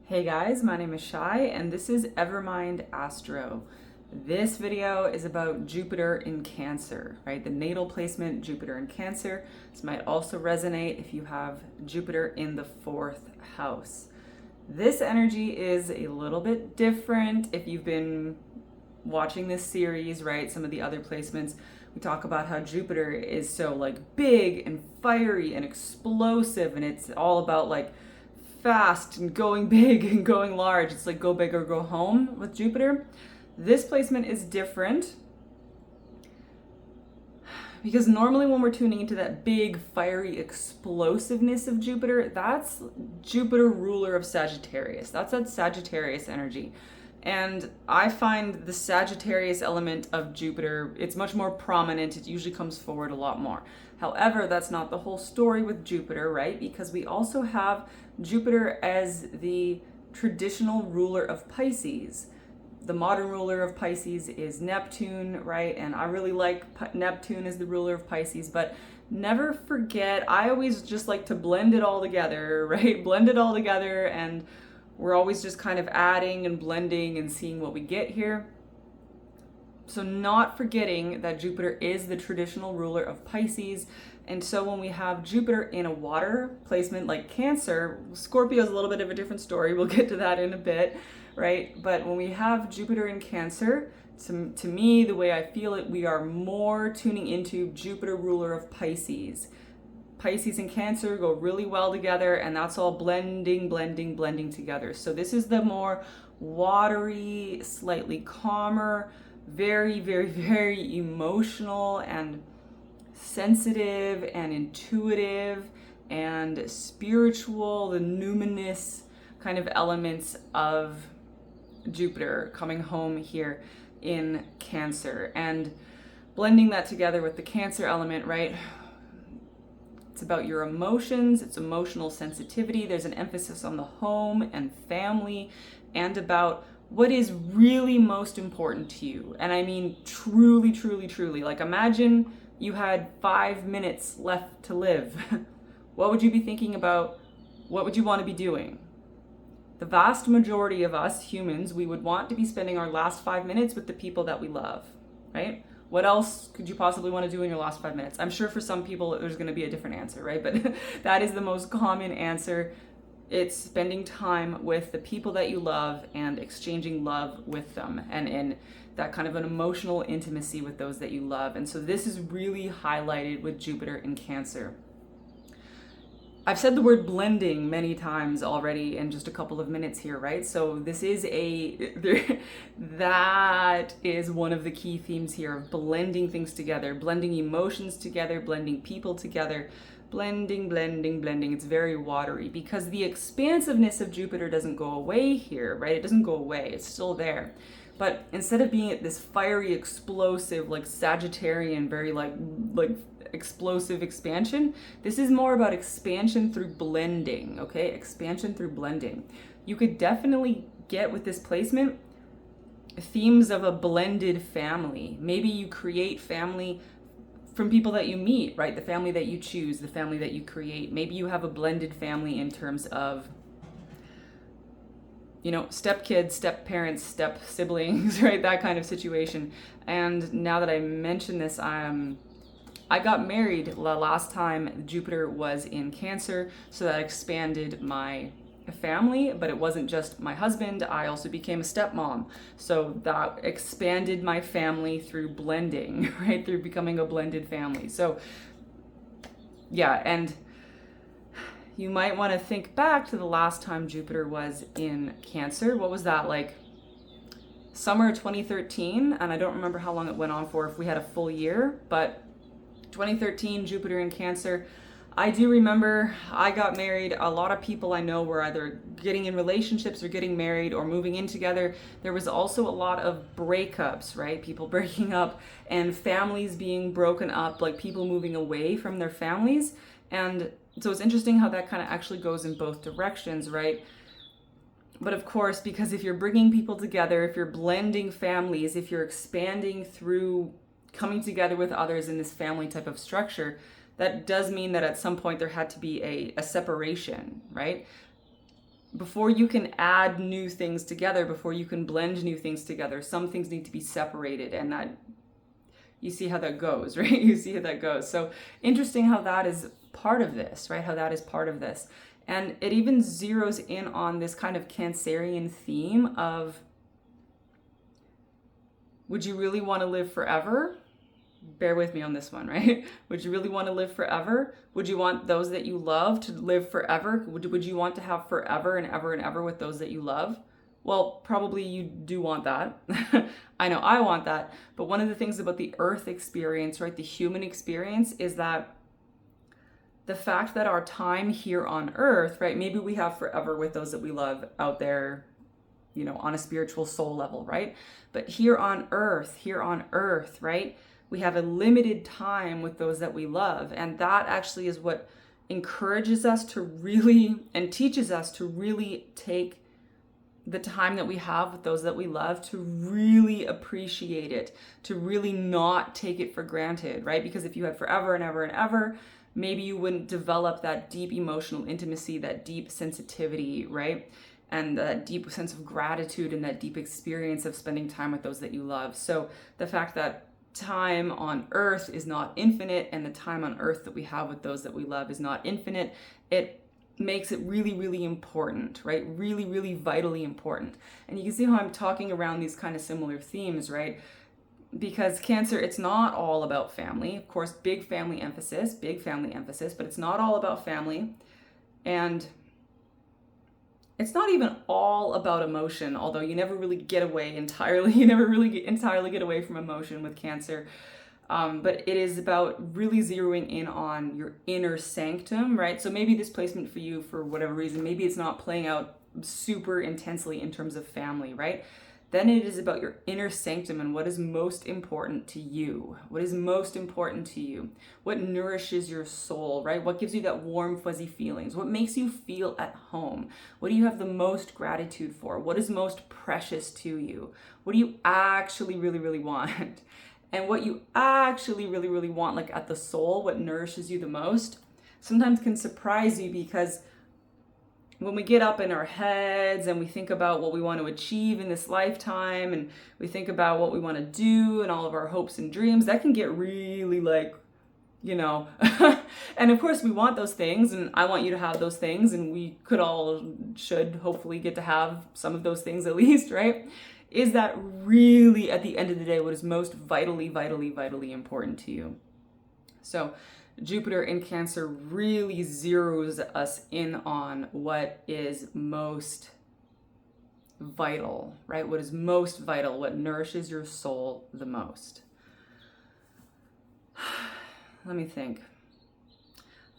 Hey guys, my name is Shai and this is Evermind Astro. This video is about Jupiter in Cancer, right? The natal placement, Jupiter in Cancer. This might also resonate if you have Jupiter in the fourth house. This energy is a little bit different if you've been watching this series, right? Some of the other placements, we talk about how Jupiter is so like big and fiery and explosive, and it's all about like fast and going big and going large. It's like go big or go home with Jupiter. This placement is different because normally when we're tuning into that big, fiery explosiveness of Jupiter, that's Jupiter ruler of Sagittarius. That's that Sagittarius energy. And I find the Sagittarius element of Jupiter, it's much more prominent. It usually comes forward a lot more. However, that's not the whole story with Jupiter, right? Because we also have Jupiter as the traditional ruler of Pisces. The modern ruler of Pisces is Neptune, right? And I really like Neptune as the ruler of Pisces, but never forget, I always just like to blend it all together, right? Blend it all together, and we're always just kind of adding and blending and seeing what we get here. So not forgetting that Jupiter is the traditional ruler of Pisces. And so when we have Jupiter in a water placement like Cancer, Scorpio is a little bit of a different story. We'll get to that in a bit, right? But when we have Jupiter in Cancer, to me, the way I feel it, we are more tuning into Jupiter ruler of Pisces. Pisces and Cancer go really well together, and that's all blending together. So this is the more watery, slightly calmer, very, very, very emotional and sensitive and intuitive and spiritual, the numinous kind of elements of Jupiter coming home here in Cancer, and blending that together with the Cancer element, right? It's about your emotions, it's emotional sensitivity. There's an emphasis on the home and family and about what is really most important to you. And I mean truly, truly, truly. Like imagine you had 5 minutes left to live. What would you be thinking about? What would you want to be doing? The vast majority of us humans, we would want to be spending our last 5 minutes with the people that we love, right? What else could you possibly want to do in your last 5 minutes? I'm sure for some people there's going to be a different answer, right? But that is the most common answer. It's spending time with the people that you love and exchanging love with them, and in that kind of an emotional intimacy with those that you love. And so this is really highlighted with Jupiter in Cancer. I've said the word blending many times already in just a couple of minutes here, right? So this is that is one of the key themes here of blending things together, blending emotions together, blending people together, blending. It's very watery because the expansiveness of Jupiter doesn't go away here, right? It doesn't go away, it's still there. But instead of being at this fiery, explosive, like Sagittarian, very like explosive expansion, this is more about expansion through blending, okay? Expansion through blending. You could definitely get with this placement themes of a blended family. Maybe you create family from people that you meet, right? The family that you choose, the family that you create. Maybe you have a blended family in terms of, you know, stepkids, step parents, step siblings, right? That kind of situation. And now that I mention this, I got married the last time Jupiter was in Cancer, so that expanded my family, but it wasn't just my husband. I also became a stepmom. So that expanded my family through blending, right? Through becoming a blended family. So yeah, and you might want to think back to the last time Jupiter was in Cancer. What was that, like summer 2013? And I don't remember how long it went on for, if we had a full year, but 2013, Jupiter in Cancer. I do remember I got married. A lot of people I know were either getting in relationships or getting married or moving in together. There was also a lot of breakups, right? People breaking up and families being broken up, like people moving away from their families. And so it's interesting how that kind of actually goes in both directions, right? But of course, because if you're bringing people together, if you're blending families, if you're expanding through coming together with others in this family type of structure, that does mean that at some point there had to be a separation, right? before you can add new things together, before you can blend new things together, some things need to be separated, and that you see how that goes, right? You see how that goes. So interesting how that is part of this, right? How that is part of this. And it even zeroes in on this kind of Cancerian theme of, would you really want to live forever? Bear with me on this one, right? Would you really want to live forever? Would you want those that you love to live forever? Would you want to have forever and ever and ever with those that you love? Well, probably you do want that. I know I want that. But one of the things about the earth experience, right, the human experience, is that the fact that our time here on earth, right, maybe we have forever with those that we love out there, you know, on a spiritual soul level, right? But here on earth, right, we have a limited time with those that we love. And that actually is what encourages us to really, and teaches us to really take the time that we have with those that we love, to really appreciate it, to really not take it for granted, right? Because if you had forever and ever and ever, maybe you wouldn't develop that deep emotional intimacy, that deep sensitivity, right? And that deep sense of gratitude and that deep experience of spending time with those that you love. So the fact that time on earth is not infinite, and the time on earth that we have with those that we love is not infinite, it makes it really, really important, right? Really, really vitally important. And you can see how I'm talking around these kind of similar themes, right? Because Cancer, it's not all about family. Of course, big family emphasis, but it's not all about family. And it's not even all about emotion, although you never really get away entirely. You never really entirely get away from emotion with Cancer. But it is about really zeroing in on your inner sanctum, right? So maybe this placement for you, for whatever reason, maybe it's not playing out super intensely in terms of family, right? Then it is about your inner sanctum and what is most important to you. What is most important to you? What nourishes your soul, right? What gives you that warm, fuzzy feelings? What makes you feel at home? What do you have the most gratitude for? What is most precious to you? What do you actually really, really want? And what you actually really, really want, like at the soul, what nourishes you the most, sometimes can surprise you, because when we get up in our heads and we think about what we want to achieve in this lifetime, and we think about what we want to do and all of our hopes and dreams, that can get really like, you know, and of course we want those things, and I want you to have those things, and we should hopefully get to have some of those things at least, right? Is that really, at the end of the day, what is most vitally, vitally, vitally important to you? So Jupiter in Cancer really zeroes us in on what is most vital, right? What is most vital, what nourishes your soul the most. Let me think.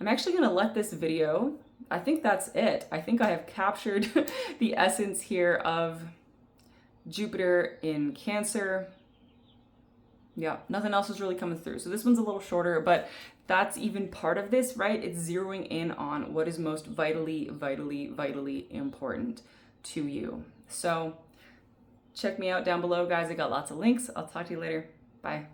I'm actually going to let this video, I think that's it. I think I have captured the essence here of Jupiter in Cancer. Yeah, nothing else is really coming through. So this one's a little shorter, but that's even part of this, right? It's zeroing in on what is most vitally, vitally, vitally important to you. So check me out down below, guys. I got lots of links. I'll talk to you later. Bye.